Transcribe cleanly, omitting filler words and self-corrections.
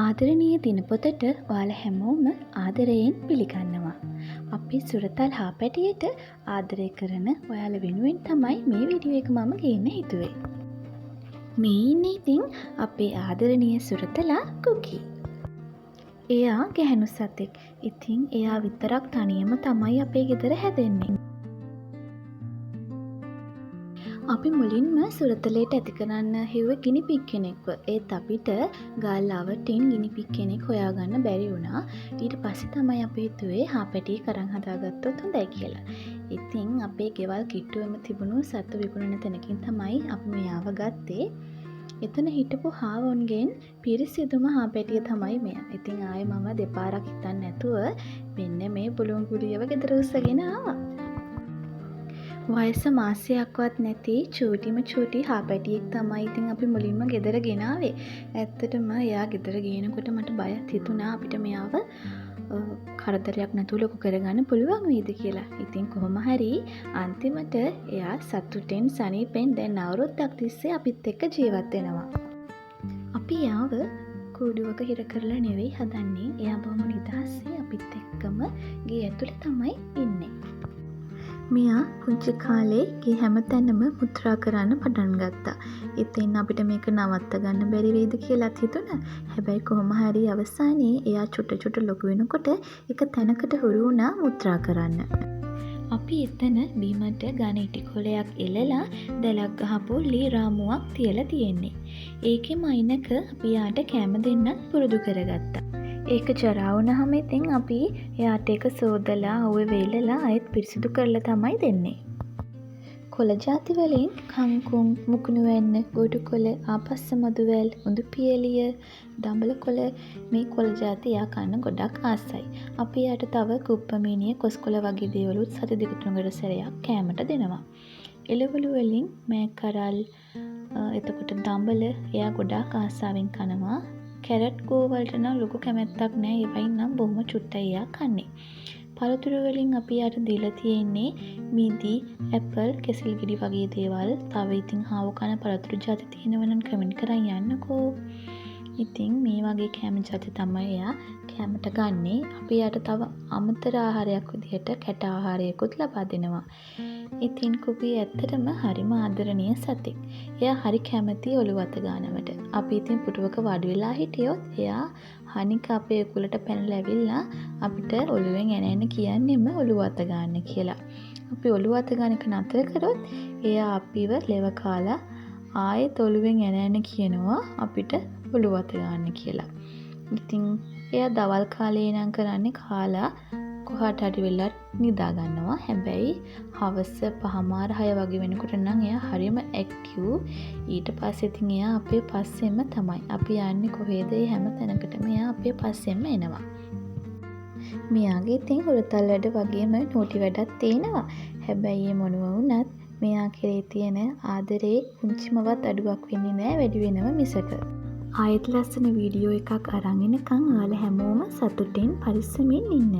ආදරණීය දිනපොතට ඔයාලා හැමෝම ආදරයෙන් පිළිගන්නවා. අපේ සුරතල් හාපැටියට ආදරය කරන ඔයාලා වෙනුවෙන් තමයි මේ වීඩියෝ එක මම ගේන්න හිතුවේ. මේ ඉන්නේ ඉතින් අපේ ආදරණීය සුරතලා කුකි. එයා ගැහැණු සතෙක්. ඉතින් එයා විතරක් තනියම තමයි අපේ ගෙදර හැදෙන්නේ. අපි මුලින්ම සුරතලයට ඇති කරන්න හිව්වේ ගිනිපිග් කෙනෙක්ව. ඒත් අපිට ගල් අවටින් ගිනිපිග් කෙනෙක් හොයාගන්න බැරි වුණා. ඊට පස්සේ තමයි අපි හිතුවේ හාපැටියෙක් කරන් හදාගත්තොත් හොඳයි කියලා. ඉතින් අපේ ගෙවල් කිට්ටුවෙම තිබුණු සත්තු විකුණන තැනකින් තමයි අපි මෙයාව ගත්තේ. එතන හිටපු හාවොන්ගෙන් පිරිසිදුම හාපැටිය තමයි මෙයා. ඉතින් ආයේ මම දෙපාරක් හිතන්නේ නැතුව මෙන්න මේ බුලුම් ගුලියව ගෙදර උස්සගෙන ආවා. වයස මාසයක්වත් නැති චූටි හාපැටියෙක් තමයි ඉතින් අපි මුලින්ම ගෙදර ගෙනාවේ. ඇත්තටම එයා ගෙදර ගේනකොට මට බයත් හිතුණා අපිට මෙයාව කරදරයක් නැතුව ලොකු කරගන්න පුළුවන් වේද කියලා. ඉතින් කොහොම හරි අන්තිමට එයා සතුටෙන් සනීපෙන් දැන් අවුරුද්දක් තිස්සේ අපිත් එක්ක ජීවත් වෙනවා. අපි එයාව කූඩුවක හිර කරලා නෙවෙයි හදන්නේ. එයා බොහොම නිදහසේ අපිත් එක්කම ගේ ඇතුලේ තමයි ඉන්නේ. මෙයා පුංචි කාලේ ගේ හැමතැනම මුත්‍රා කරන්න පටන් ගත්තා. ඉතින් අපිට මේක නවත්ත ගන්න බැරි වෙයිද කියලාත් හිතුණා. හැබැයි කොහොම හරි අවසානයේ එයා චුට්ට ලොකු වෙනකොට එක තැනකට හුරු වුණා මුත්‍රා කරන්න. අපි එතන බීමට ඝන ඉටි කොලයක් එලලා දැලක් ගහපු ලී රාමුවක් තියලා තියෙන්නේ. ඒකෙම අයිනක අපි යාට කැම දෙන්නත් පුරුදු කරගත්තා. ඒක ජරා වුණාම ඉතින් අපි එයාට ඒක සෝදලා ඔය වේලලා ආයෙත් පිරිසිදු කරලා තමයි දෙන්නේ. කොළ ಜಾති වලින් කංකුම්, මුකුණු වැන්න, ගොඩු කොළ, ආපස්ස මදුවැල්, උඳු පියලිය, දඹල කොළ මේ කොළ ಜಾති එයා කන්න ගොඩක් ආසයි. අපි එයාට තව කුප්පමීනිය, කොස් කොළ වගේ දේවලුත් සති දෙක තුනකට සැරයක් කෑමට දෙනවා. එළවලු වලින් මෑ කරල්, එතකොට දඹල එයා ගොඩක් ආසාවෙන් කනවා. කැරට් කෝ වලට නම් ලොකු කැමැත්තක් නැහැ. ඒ වයින් නම් බොහොම චුට්ටයි එයා කන්නේ. පළතුරු වලින් අපි යාට දීලා තියෙන්නේ මිදි, ඇපල්, කෙසෙල් ගෙඩි වගේ දේවල්. තව ඉතින් හාව කන පළතුරු ಜಾති තියෙනවා නම් කමෙන්ට් කරන් යන්නකෝ. ඉතින් මේ වගේ කැම ಜಾති තමයි එයා කැමට ගන්නේ. අපි යාට තව අමතර ආහාරයක් විදිහට කැට ආහාරයකුත් ලබා දෙනවා. ඉතින් කුකි ඇත්තටම හරිම ආදරණීය සතෙක්. එයා හරි කැමති ඔළුව අත ගන්නවට. අපි ඉතින් පුටුවක වාඩි වෙලා හිටියොත් එයා හනික අපේ උකුලට පැනලා ඇවිල්ලා අපිට ඔළුවෙන් එන කියන්නෙම ඔළුව අත ගන්න කියලා. අපි ඔළුව අත ගන්න එක නතර කරොත් එයා අපිව ලෙව කාලා ආයෙත් ඔළුවෙන් එන කියනවා අපිට ඔළුව අත ගන්න කියලා. ඉතින් එයා දවල් කාලේ නම් කරන්නේ කාලා කොහාට හරි වෙලා නිදා ගන්නවා. හැබැයි හවස 5:00 වගේ වෙනකොට නම් එයා හරියම ඇක්ටිව්. ඊට පස්සේ ඉතින් එයා අපේ පස්සෙම තමයි. අපි යන්නේ කොහෙද? හැම තැනකටම එයා අපේ පස්සෙම එනවා. මෙයාගේ ඉතින් හුරතල් වැඩ වගේම නෝටි වැඩක් තියෙනවා. හැබැයි ඒ මොනවා වුණත් මෙයා කෙරේ තියෙන ආදරේ පුංචිමවත් අඩුවක් වෙන්නේ නැහැ, වැඩි වෙනව මිසක. ආයෙත් ලස්සන වීඩියෝ එකක් අරන් එනකන් ඔයාලා හැමෝම සතුටින් පරිස්සමින් ඉන්න.